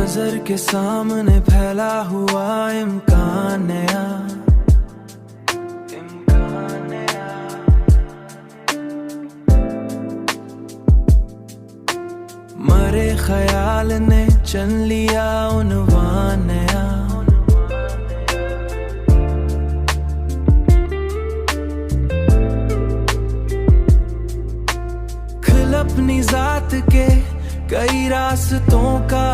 नजर के सामने फैला हुआ इम्कान नया, मरे ख्याल ने चन लिया उन्वान नया। खिल अपनी जात के कई रास्तों का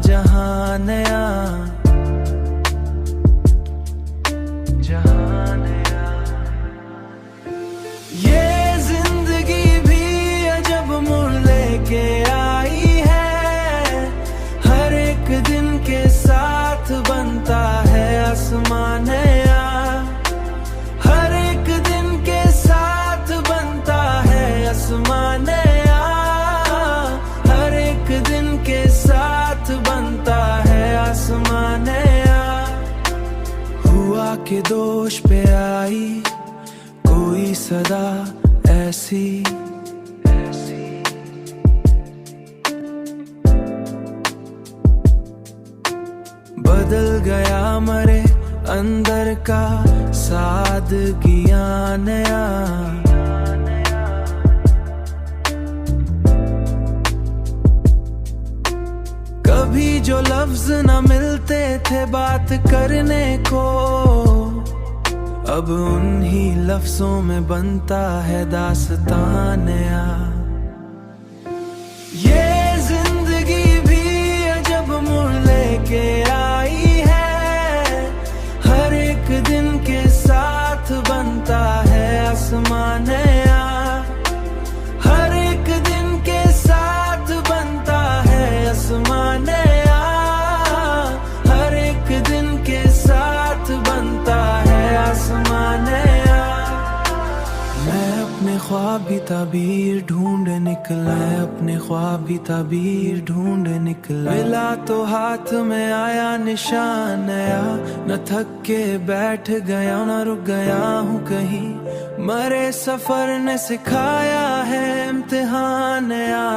जहां नया, जहां नया। ये जिंदगी भी अजब मोड़ लेके आई है, हर एक दिन के साथ बनता है आसमान नया, हर एक दिन के साथ बनता है आसमान नया, हर एक दिन के साथ बनता है आसमान नया। हुआ के दोष पे आई कोई सदा ऐसी, बदल गया मरे अंदर का सादगियां नया। कभी जो लफ्ज न मिलते थे बात करने को, अब उन्हीं लफ्जों में बनता है दास्तां नया। ये जिंदगी भी अजब मोड़ लेके आई है, हर एक दिन के साथ बनता है आसमान नया, हर एक दिन के साथ बनता है आसमान नया, हर एक दिन के साथ बनता है आसमान नया। मैं अपने ख्वाब भी ताबीर ढूंढ निकला, अपने ख्वाब भी ताबीर ढूंढ निकला, मिला तो हाथ में आया निशान नया। न थक के बैठ गया न रुक गया हूँ कहीं, मरे सफर ने सिखाया है इम्तिहान नया।